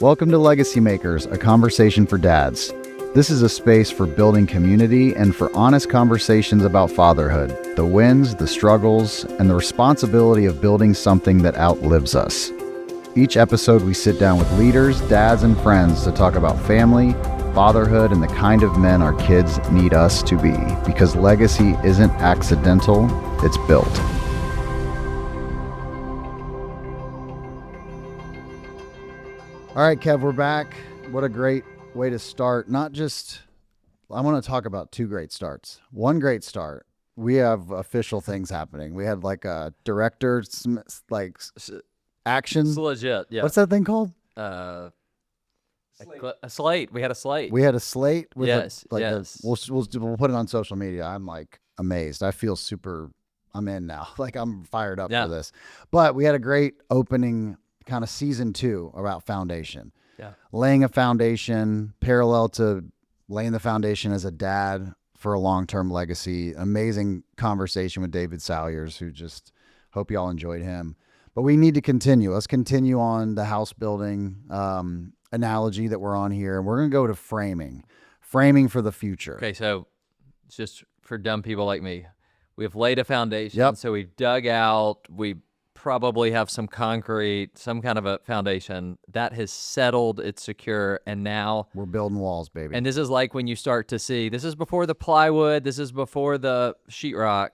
Welcome to Legacy Makers, a conversation for dads. This is a space for building community and for honest conversations about fatherhood, the wins, the struggles, and the responsibility of building something that outlives us. Each episode, we sit down with leaders, dads, and friends to talk about family, fatherhood, and the kind of men our kids need us to be, because legacy isn't accidental, it's built. All right, Kev, we're back. What a great way to start. I want to talk about two great starts. One great start. We have official things happening. We had like a director, action. It's legit, yeah. What's that thing called? A slate. We had a slate. We had a slate. With yes. We'll put it on social media. I'm like amazed. I feel I'm in now. Like I'm fired up for this. But we had a great opening kind of season 2 about foundation. Yeah. Laying a foundation parallel to laying the foundation as a dad for a long-term legacy. Amazing conversation with David Salyers, who just hope y'all enjoyed him. But we need to continue. Let's continue on the house building analogy that we're on here. And we're going to go to framing for the future. Okay, so it's just for dumb people like me. We've laid a foundation. Yep. So we've dug out. We probably have some concrete, some kind of a foundation that has settled, it's secure, and now we're building walls, baby. And this is like when you start to see, this is before the plywood, this is before the sheetrock.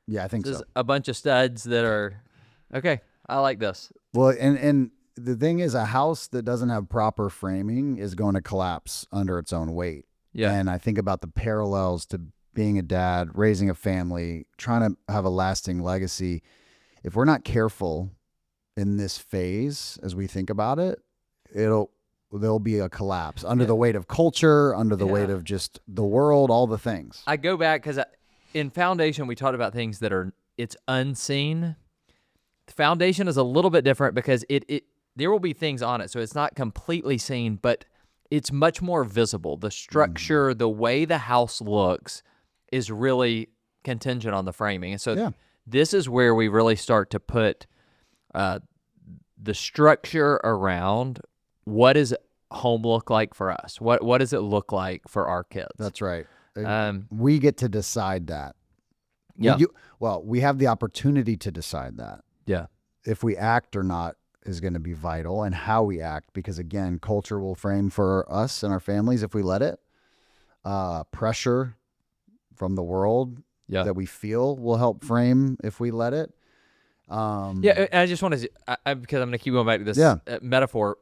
Yeah, I think this so. is a bunch of studs that are, okay, I like this. Well, and the thing is, a house that doesn't have proper framing is going to collapse under its own weight. Yeah. And I think about the parallels to being a dad, raising a family, trying to have a lasting legacy. If we're not careful in this phase, as we think about it, there'll be a collapse under the weight of culture, under the weight of just the world, all the things. I go back because in foundation, we talked about things that it's unseen. The foundation is a little bit different because there will be things on it. So it's not completely seen, but it's much more visible. The structure, the way the house looks is really contingent on the framing. And so this is where we really start to put the structure around what does home look like for us? What does it look like for our kids? That's right. We get to decide that. Yeah. We have the opportunity to decide that. Yeah. If we act or not is going to be vital, and how we act, because again, culture will frame for us and our families if we let it. Pressure from the world that we feel will help frame if we let it. I just want to, because I'm going to keep going back to this metaphor.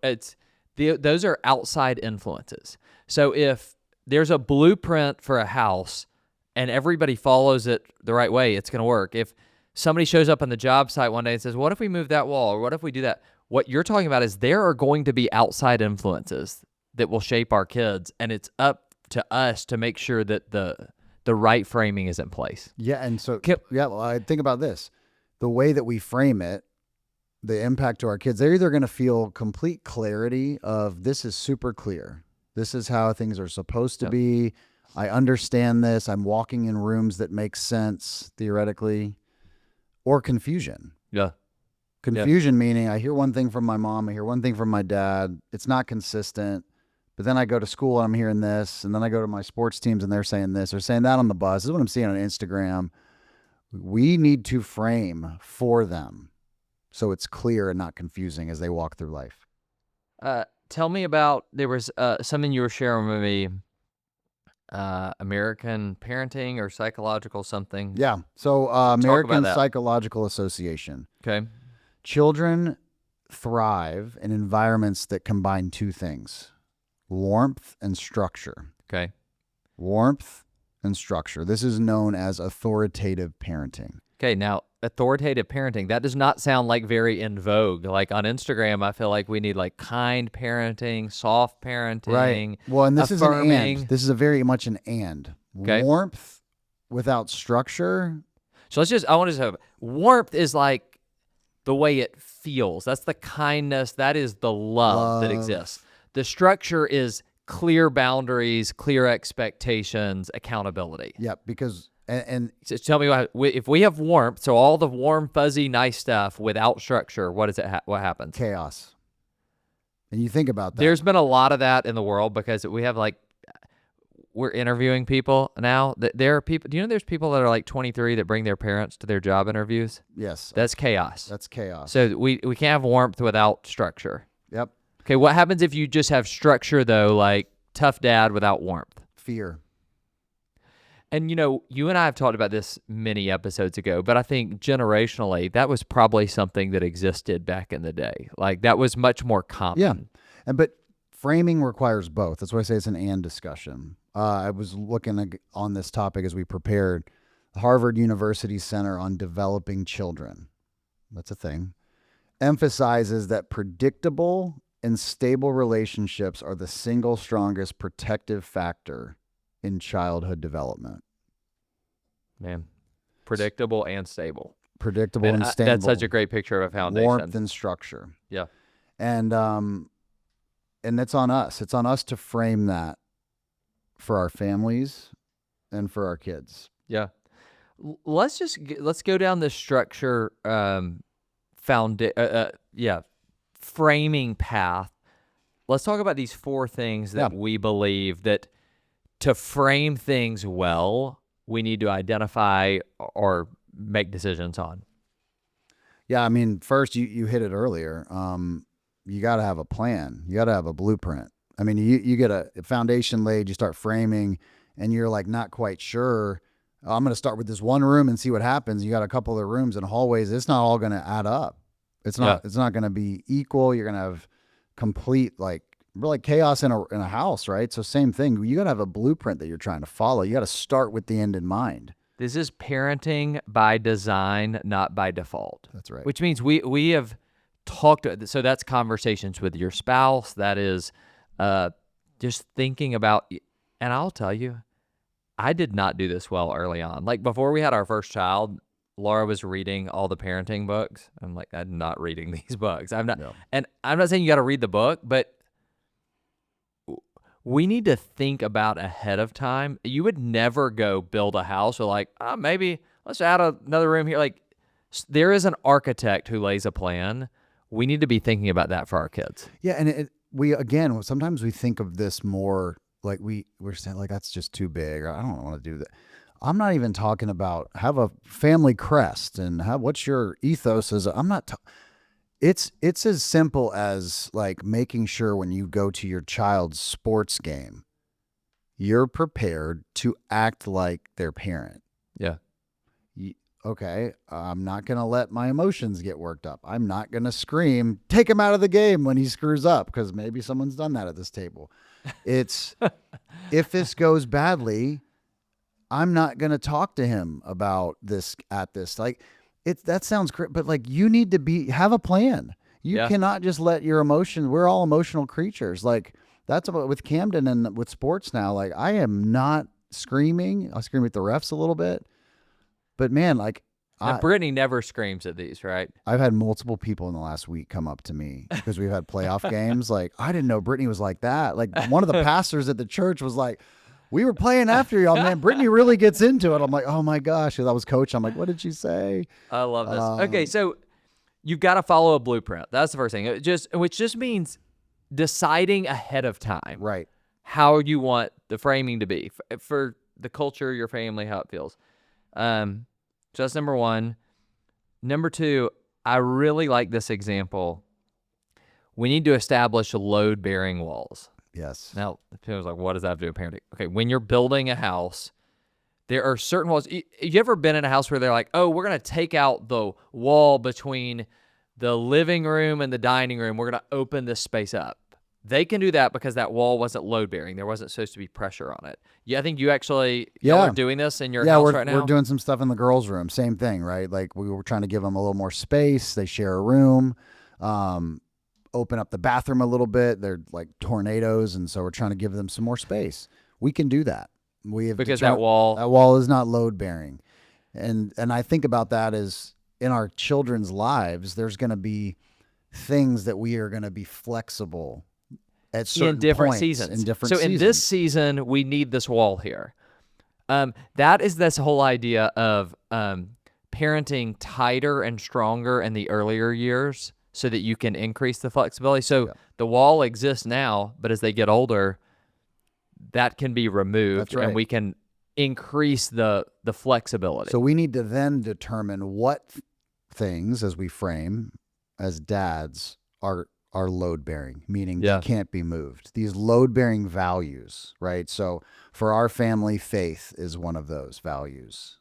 Those are outside influences. So if there's a blueprint for a house and everybody follows it the right way, it's going to work. If somebody shows up on the job site one day and says, what if we move that wall? Or what if we do that? What you're talking about is there are going to be outside influences that will shape our kids. And it's up to us to make sure that the right framing is in place. Yeah, and so, I think about this. The way that we frame it, the impact to our kids, they're either going to feel complete clarity of this is super clear. This is how things are supposed to be. I understand this. I'm walking in rooms that make sense, theoretically. Or confusion. Yeah. Confusion meaning I hear one thing from my mom, I hear one thing from my dad. It's not consistent. But then I go to school and I'm hearing this, and then I go to my sports teams and they're saying this or saying that on the bus. This is what I'm seeing on Instagram. We need to frame for them so it's clear and not confusing as they walk through life. Tell me about, there was something you were sharing with me, American Parenting or Psychological something. Yeah. So American Psychological Association. Okay. Children thrive in environments that combine two things. Warmth and structure. Okay. Warmth and structure. This is known as authoritative parenting. Okay, now authoritative parenting, that does not sound like very in vogue. Like on Instagram, I feel like we need like kind parenting, soft parenting. Right. Well, and this affirming. is an and. This is a very much an and. Okay. Warmth without structure. So I want to say, warmth is like the way it feels. That's the kindness. That is the love that exists. The structure is clear boundaries, clear expectations, accountability. Yeah, because and so tell me if we have warmth, so all the warm, fuzzy, nice stuff without structure, what happens? Chaos. And you think about that. There's been a lot of that in the world because we have we're interviewing people now. There are people. Do you know there's people that are like 23 that bring their parents to their job interviews? Yes. That's chaos. That's chaos. So we can't have warmth without structure. Yep. Okay, what happens if you just have structure though, like tough dad without warmth? Fear. And you and I have talked about this many episodes ago, but I think generationally that was probably something that existed back in the day. Like that was much more common. Yeah. But framing requires both. That's why I say it's an and discussion. I was looking on this topic as we prepared. The Harvard University Center on Developing Children, that's a thing, emphasizes that predictable and stable relationships are the single strongest protective factor in childhood development. Man, predictable and stable. Predictable and stable. That's such a great picture of a foundation. Warmth and structure. Yeah. And that's on us. It's on us to frame that for our families and for our kids. Yeah. Let's go down this structure framing path. Let's talk about these 4 things that we believe that to frame things well, we need to identify or make decisions on. Yeah, I mean, first you hit it earlier. You got to have a plan. You got to have a blueprint. I mean, you get a foundation laid, you start framing, and you're like not quite sure. I'm going to start with this one room and see what happens. You got a couple of rooms and hallways. It's not all going to add up. It's not going to be equal. You're going to have complete really chaos in a house, right? So same thing. You got to have a blueprint that you're trying to follow. You got to start with the end in mind. This is parenting by design, not by default. That's right. Which means we have talked. So that's conversations with your spouse. That is just thinking about. And I'll tell you, I did not do this well early on. Like before we had our first child, Laura was reading all the parenting books. I'm like, I'm not reading these books. I'm not. No. And I'm not saying you got to read the book, but we need to think about ahead of time. You would never go build a house or maybe let's add another room here. Like there is an architect who lays a plan. We need to be thinking about that for our kids. Yeah. And sometimes we think of this more like we're saying like, that's just too big. Or I don't want to do that. I'm not even talking about have a family crest and what's your ethos is. I'm not It's as simple as like making sure when you go to your child's sports game, you're prepared to act like their parent. Yeah. Okay, I'm not going to let my emotions get worked up. I'm not going to scream, take him out of the game when he screws up, because maybe someone's done that at this table. It's, if this goes badly, I'm not going to talk to him about this at this. Like, that sounds great, but like you need to have a plan. You cannot just let your emotions, we're all emotional creatures. Like that's about with Camden and with sports now. Like I am not screaming. I scream at the refs a little bit, but man, like Brittany never screams at these, right? I've had multiple people in the last week come up to me because we've had playoff games. Like I didn't know Brittany was like that. Like one of the pastors at the church was like, we were playing after y'all, man. Brittany really gets into it. I'm like, oh my gosh. Because I was coach. I'm like, what did she say? I love this. Okay, so you've got to follow a blueprint. That's the first thing. Which just means deciding ahead of time, right? How you want the framing to be for the culture, your family, how it feels. So that's number one. Number two, I really like this example. We need to establish load-bearing walls. Yes. Now, people's like, what does that have to do with parenting? Okay, when you're building a house, there are certain walls. You ever been in a house where they're like, oh, we're going to take out the wall between the living room and the dining room. We're going to open this space up. They can do that because that wall wasn't load-bearing. There wasn't supposed to be pressure on it. Yeah, I think you actually y'all are doing this in your house right now? Yeah, we're doing some stuff in the girls' room. Same thing, right? Like we were trying to give them a little more space. They share a room. Open up the bathroom a little bit. They're like tornadoes, and so we're trying to give them some more space. We can do that. Because that wall is not load bearing, and I think about that as in our children's lives. There's going to be things that we are going to be flexible at certain different points, seasons. In different seasons. In this season, we need this wall here. That is this whole idea of parenting tighter and stronger in the earlier years, so that you can increase the flexibility. So Yeah. the wall exists now, but as they get older, that can be removed, That's right. and we can increase the flexibility. So we need to then determine what things, as we frame as dads, are load bearing, meaning Yeah. they can't be moved. These load bearing values, right? So for our family, faith is one of those values.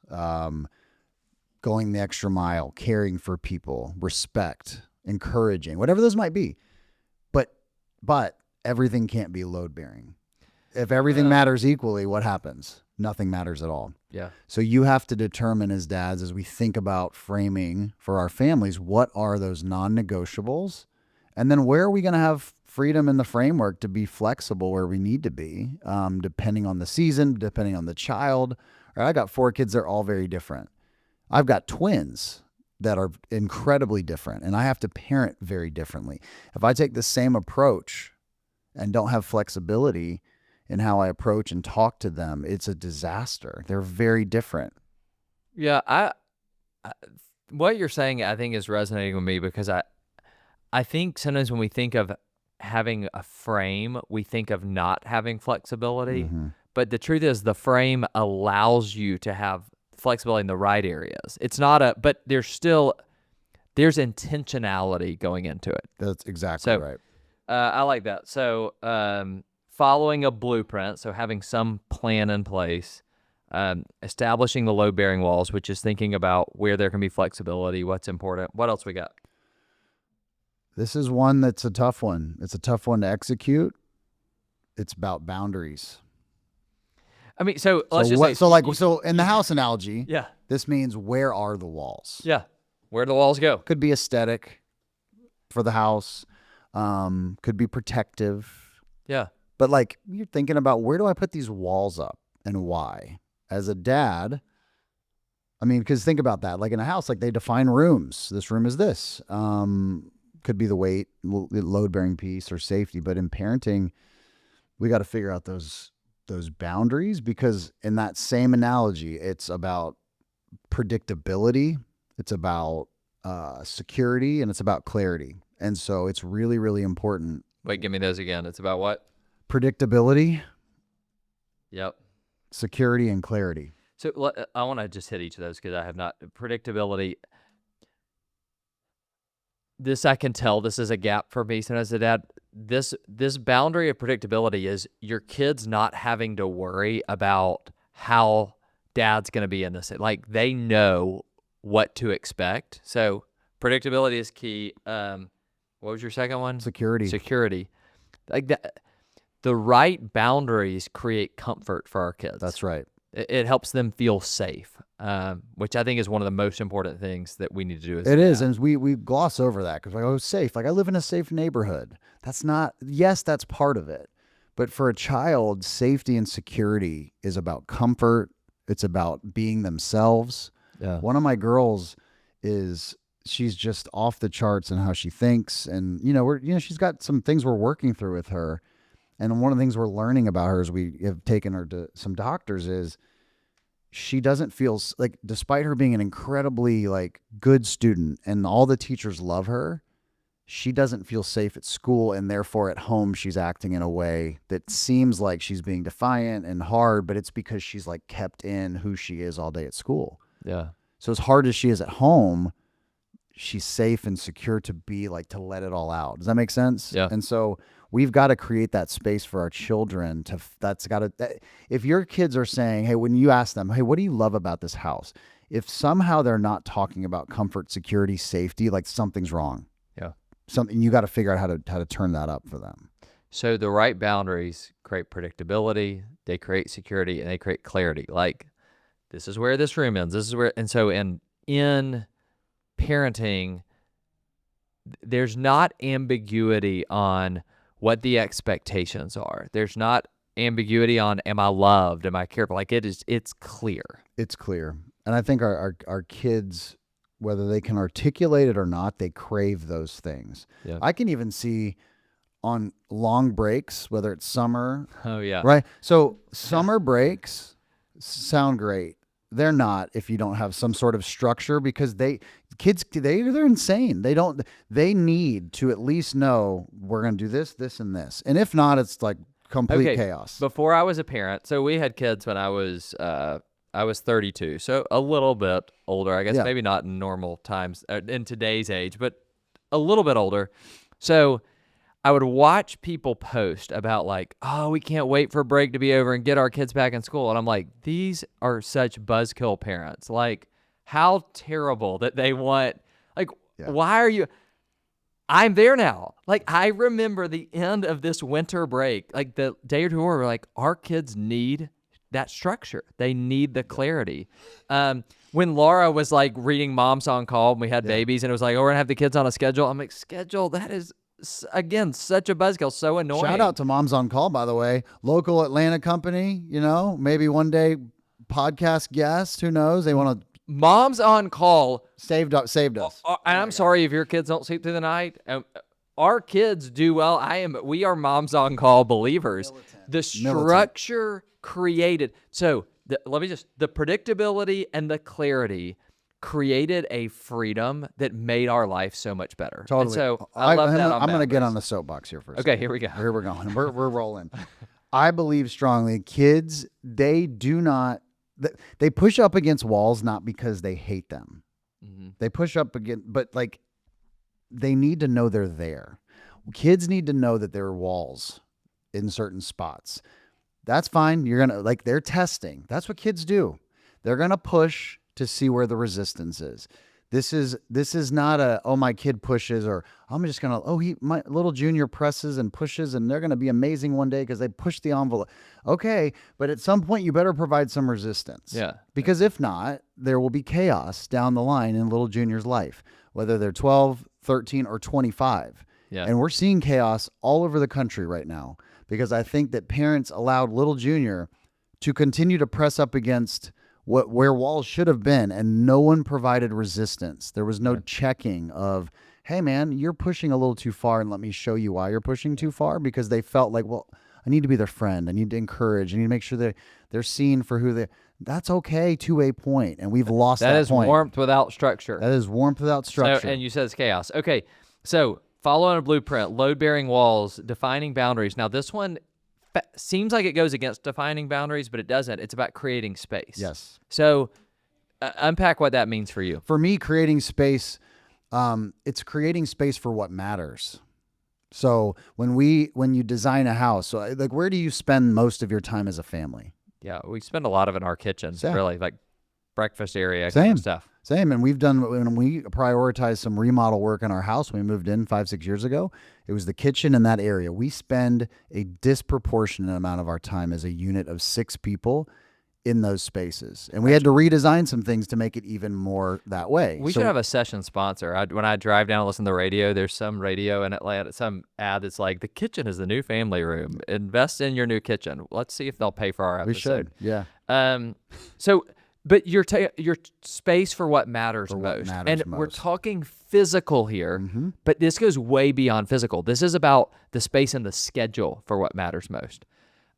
Going the extra mile, caring for people, respect, encouraging, whatever those might be. But everything can't be load bearing. If everything matters equally, what happens? Nothing matters at all. Yeah. So you have to determine as dads, as we think about framing for our families, what are those non-negotiables? And then where are we going to have freedom in the framework to be flexible where we need to be, depending on the season, depending on the child. I got 4 kids. They're all very different. I've got twins that are incredibly different, and I have to parent very differently. If I take the same approach and don't have flexibility in how I approach and talk to them, it's a disaster. They're very different. Yeah, I what you're saying, I think, is resonating with me, because I think sometimes when we think of having a frame, we think of not having flexibility. Mm-hmm. But the truth is, the frame allows you to have flexibility in the right areas. It's not but there's intentionality going into it. That's exactly So, right. I like that. So, following a blueprint, so having some plan in place, establishing the load-bearing walls, which is thinking about where there can be flexibility, what's important. What else we got? This is one that's a tough one. It's a tough one to execute. It's about boundaries. I mean, so let's just say, so in the house analogy, yeah, this means where are the walls? yeah, where do the walls go? Could be aesthetic for the house, could be protective. Yeah, But like you're thinking about, where do I put these walls up and why? As a dad, I mean, because think about that. Like in a house, like they define rooms. This room is this. Could be the weight, load bearing piece, or safety. But in parenting, we got to figure out those boundaries, because in that same analogy, it's about predictability, it's about security, and it's about clarity. And so it's really, really important. Wait, give me those again. It's about what? Predictability, Yep. security, and clarity. So I want to just hit each of those, because I have not. Predictability. This I can tell this is a gap for me. And as a dad, this boundary of predictability is your kids not having to worry about how dad's going to be in this. Like, they know what to expect. So predictability is key. What was your second one? Security. Security. Like that, the right boundaries create comfort for our kids. That's right. It helps them feel safe, which I think is one of the most important things that we need to do. It is, and we gloss over that because, like, oh, safe. Like, I live in a safe neighborhood. That's not. Yes, that's part of it, but for a child, safety and security is about comfort. It's about being themselves. Yeah. One of my girls she's just off the charts in how she thinks, and she's got some things we're working through with her. And one of the things we're learning about her as we have taken her to some doctors is she doesn't feel like, despite her being an incredibly like good student and all the teachers love her, she doesn't feel safe at school, and therefore at home she's acting in a way that seems like she's being defiant and hard, but it's because she's like kept in who she is all day at school. Yeah. So as hard as she is at home, she's safe and secure to be like, to let it all out. Does that make sense? Yeah. And so we've got to create that space for our children if your kids are saying, hey, when you ask them, hey, what do you love about this house? If somehow they're not talking about comfort, security, safety, like something's wrong. Yeah. Something, you got to figure out how to turn that up for them. So the right boundaries create predictability, they create security, and they create clarity. Like, this is where this room ends. This is where, and so in parenting, there's not ambiguity on what the expectations are. There's not ambiguity on, am I loved? Am I cared for? Like, it's clear. It's clear. And I think our kids, whether they can articulate it or not, they crave those things. Yeah. I can even see on long breaks, whether it's summer. Oh, yeah. Right. So summer breaks sound great. They're not if you don't have some sort of structure, because kids, they're insane. They need to at least know we're going to do this, this, and this. And if not, it's like complete chaos. Before I was a parent, so we had kids when I was 32, so a little bit older, I guess. Maybe not in normal times in today's age, but a little bit older. So I would watch people post about like, oh, we can't wait for break to be over and get our kids back in school. And I'm like, these are such buzzkill parents. Like, how terrible that they want, like, why are you, I'm there now. Like, I remember the end of this winter break, like the day or two where we're like, our kids need that structure. They need the clarity. When Laura was like reading Moms on Call and we had babies and it was like, oh, we're gonna have the kids on a schedule. I'm like, schedule? That is, again, such a buzzkill, so annoying. Shout out to Moms on Call, by the way. Local Atlanta company, maybe one day podcast guest, who knows? They want to. Moms on Call saved us. And I'm sorry if your kids don't sleep through the night. Our kids do well. We are Moms on Call believers. The structure created. So the predictability and the clarity created a freedom that made our life so much better. Totally. And so I love that. I'm going to get on the soapbox here for a second. Okay, here we go. Here we're going. We're rolling. I believe strongly kids, they push up against walls not because they hate them. Mm-hmm. They push up against, but like they need to know they're there. Kids need to know that there are walls in certain spots. That's fine. You're going to, they're testing. That's what kids do. They're going to push to see where the resistance is. This is not my kid pushes, or I'm just going to, my little junior presses and pushes and they're going to be amazing one day because they push the envelope. Okay. But at some point you better provide some resistance. Yeah. Because if not, there will be chaos down the line in little junior's life, whether they're 12, 13, or 25. Yeah. And we're seeing chaos all over the country right now because I think that parents allowed little junior to continue to press up against where walls should have been, and no one provided resistance. There was no checking of, hey man, you're pushing a little too far and let me show you why you're pushing too far, because they felt like, well, I need to be their friend. I need to encourage. I need to make sure they're seen for who they. That's okay to a point, and we've lost that point. That is warmth without structure. That is warmth without structure. So, and you said it's chaos. Okay, so following a blueprint, load-bearing walls, defining boundaries. Now this one seems like it goes against defining boundaries, but it doesn't. It's about creating space. Yes. So unpack what that means for you. For me, creating space, it's creating space for what matters. So when you design a house, so like, where do you spend most of your time as a family? Yeah, we spend a lot of it in our kitchen, really, like breakfast area Same. kind of stuff. Same. And when we prioritized some remodel work in our house when we moved in 5-6 years ago, it was the kitchen in that area. We spend a disproportionate amount of our time as a unit of 6 people in those spaces. And we had to redesign some things to make it even more that way. We should have a session sponsor. When I drive down and listen to the radio, there's some radio in Atlanta, some ad that's like, the kitchen is the new family room. Invest in your new kitchen. Let's see if they'll pay for our episode. We should, yeah. But your space for what matters most. We're talking physical here, but this goes way beyond physical. This is about the space and the schedule for what matters most.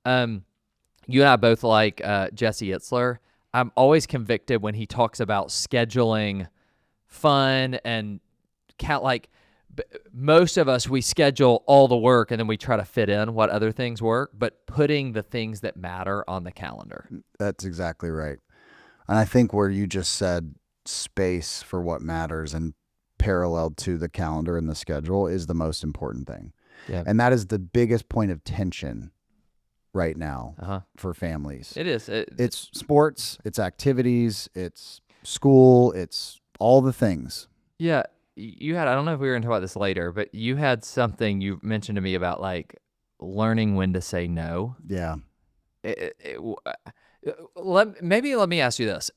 You and I both like Jesse Itzler. I'm always convicted when he talks about scheduling fun and most of us, we schedule all the work and then we try to fit in what other things work, but putting the things that matter on the calendar. That's exactly right. And I think where you just said space for what matters and parallel to the calendar and the schedule is the most important thing. Yeah. And that is the biggest point of tension right now for families. It is. It's sports, it's activities, it's school, it's all the things. Yeah. You had, I don't know if we were going to talk about this later, but you had something you mentioned to me about like learning when to say no. Yeah. Let me ask you this.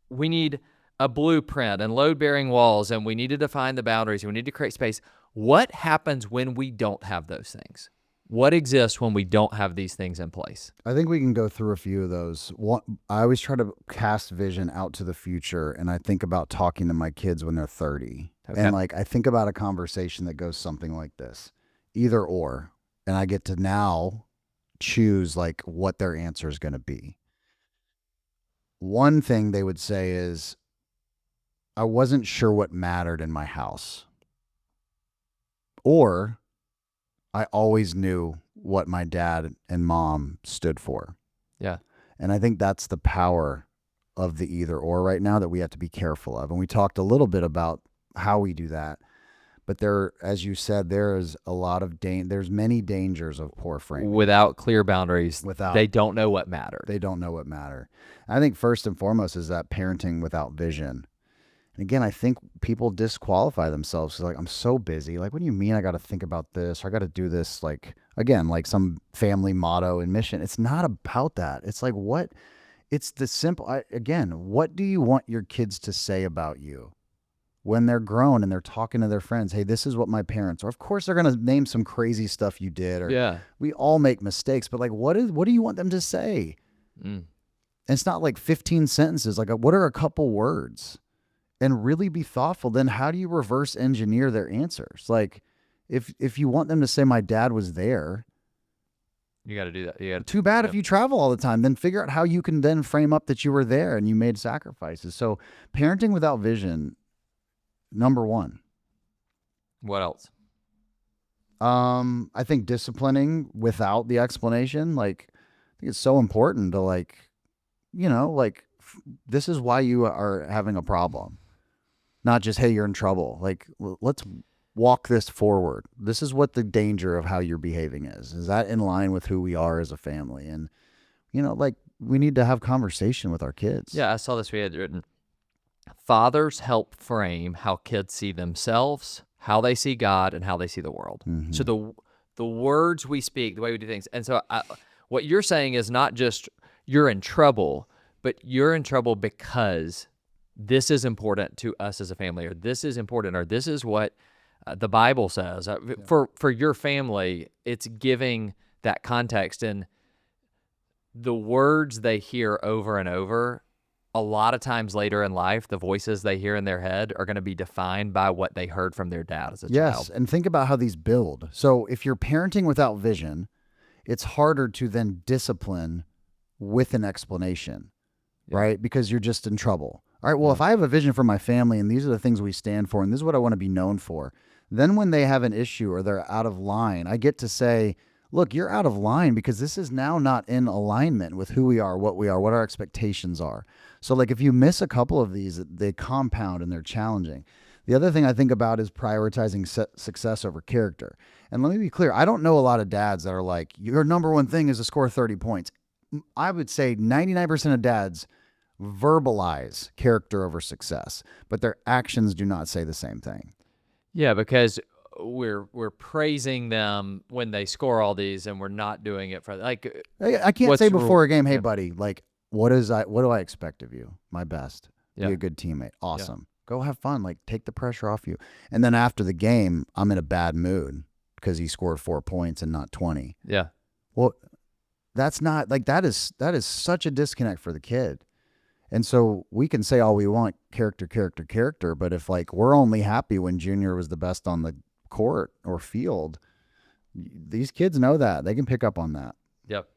We need a blueprint and load-bearing walls, and we need to define the boundaries, and we need to create space. What happens when we don't have those things? What exists when we don't have these things in place? I think we can go through a few of those. I always try to cast vision out to the future, and I think about talking to my kids when they're 30. Okay. And I think about a conversation that goes something like this, either or, and I get to now choose what their answer is going to be. One thing they would say is, I wasn't sure what mattered in my house, or I always knew what my dad and mom stood for. Yeah. And I think that's the power of the either or right now that we have to be careful of. And we talked a little bit about how we do that. But there, as you said, there is a lot of there's many dangers of poor framing. Without clear boundaries, they don't know what matters. They don't know what matter. I think first and foremost is that parenting without vision. And again, I think people disqualify themselves. Like, I'm so busy. Like, what do you mean I got to think about this? Or I got to do this? Like, again, like some family motto and mission. It's not about that. It's like it's the simple, again, what do you want your kids to say about you? When they're grown and they're talking to their friends, hey, this is what my parents are. Of course, they're going to name some crazy stuff you did. Or we all make mistakes, but like, what do you want them to say? And it's not like 15 sentences. Like, what are a couple words? And really be thoughtful. Then how do you reverse engineer their answers? Like, if you want them to say my dad was there, you got to do that. Too bad if you travel all the time. Then figure out how you can then frame up that you were there and you made sacrifices. So parenting without vision. Number one. What else? I think disciplining without the explanation. Like, I think it's so important to this is why you are having a problem. Not just, hey, you're in trouble. Like, let's walk this forward. This is what the danger of how you're behaving is. Is that in line with who we are as a family? And, we need to have conversation with our kids. Yeah, I saw this. We had written, fathers help frame how kids see themselves, how they see God, and how they see the world. Mm-hmm. So the words we speak, the way we do things. And so what you're saying is not just you're in trouble, but you're in trouble because this is important to us as a family, or this is important, or this is what the Bible says. For your family, it's giving that context. And the words they hear over and over, a lot of times later in life, the voices they hear in their head are going to be defined by what they heard from their dad as a child. Yes, and think about how these build. So if you're parenting without vision, it's harder to then discipline with an explanation, right? Because you're just in trouble. All right, well, if I have a vision for my family and these are the things we stand for and this is what I want to be known for, then when they have an issue or they're out of line, I get to say, look, you're out of line because this is now not in alignment with who we are, what our expectations are. So like if you miss a couple of these, they compound and they're challenging. The other thing I think about is prioritizing success over character. And let me be clear, I don't know a lot of dads that are like, your number one thing is to score 30 points. I would say 99% of dads verbalize character over success, but their actions do not say the same thing. Yeah, because we're praising them when they score all these, and we're not doing it for like. I can't say before a game, hey buddy, like what do I expect of you? My best. Be a good teammate. Awesome. Go have fun. Like take the pressure off you. And then after the game, I'm in a bad mood because he scored 4 points and not 20. Yeah. Well, that's not like that is such a disconnect for the kid. And so we can say all we want, character, but if like we're only happy when Junior was the best on the court or field, these kids know that. They can pick up on that. Yep.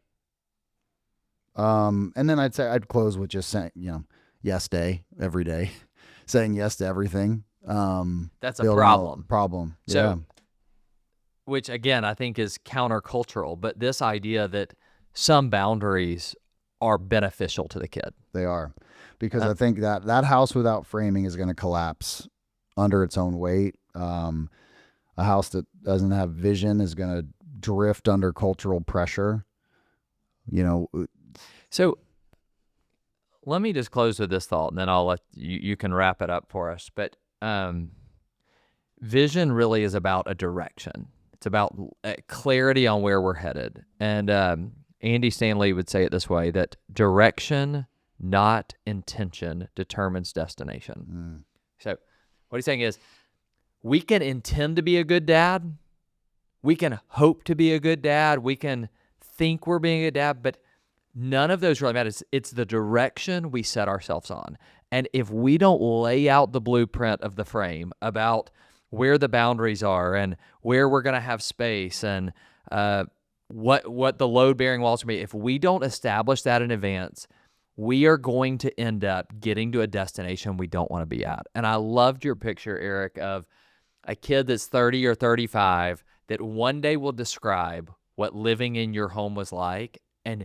And then I'd close with just saying, yes day every day, saying yes to everything. That's a problem. So, which again, I think is countercultural, but this idea that some boundaries are beneficial to the kid. They are, because I think that house without framing is going to collapse under its own weight. A house that doesn't have vision is going to drift under cultural pressure. So let me just close with this thought, and then I'll let you can wrap it up for us. But vision really is about a direction. It's about clarity on where we're headed. And Andy Stanley would say it this way, that direction, not intention, determines destination. So what he's saying is, we can intend to be a good dad. We can hope to be a good dad. We can think we're being a good dad, but none of those really matters. It's the direction we set ourselves on. And if we don't lay out the blueprint of the frame about where the boundaries are and where we're going to have space and what the load-bearing walls will be, if we don't establish that in advance, we are going to end up getting to a destination we don't want to be at. And I loved your picture, Eric, of a kid that's 30 or 35 that one day will describe what living in your home was like. And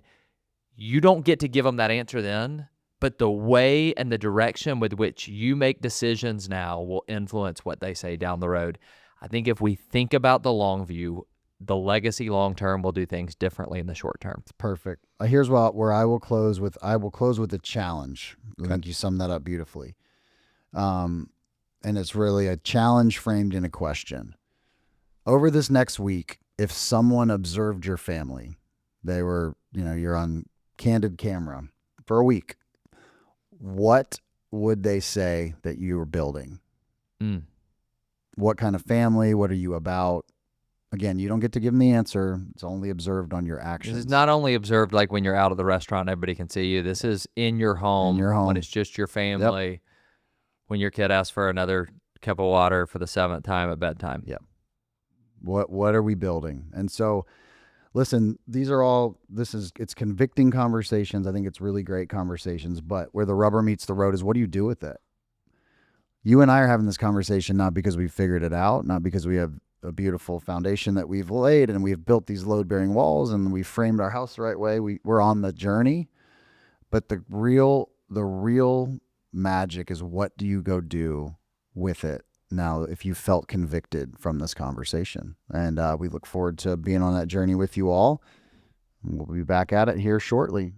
you don't get to give them that answer then, but the way and the direction with which you make decisions now will influence what they say down the road. I think if we think about the long view, the legacy long term will do things differently in the short term. Perfect. Here's where I will close with. I will close with a challenge. I think you summed that up beautifully. And it's really a challenge framed in a question. Over this next week, if someone observed your family, they were, you're on candid camera for a week, what would they say that you were building? What kind of family? What are you about? Again, you don't get to give them the answer. It's only observed on your actions. This is not only observed like when you're out of the restaurant, everybody can see you. This is in your home, when it's just your family, Yep. When your kid asks for another cup of water for the 7th time at bedtime. Yep. What are we building? And so, listen, it's convicting conversations. I think it's really great conversations, but where the rubber meets the road is, what do you do with it? You and I are having this conversation not because we figured it out, not because we have a beautiful foundation that we've laid and we've built these load-bearing walls and we framed our house the right way. We're on the journey, but the real magic is, what do you go do with it now if you felt convicted from this conversation? And we look forward to being on that journey with you all. We'll be back at it here shortly.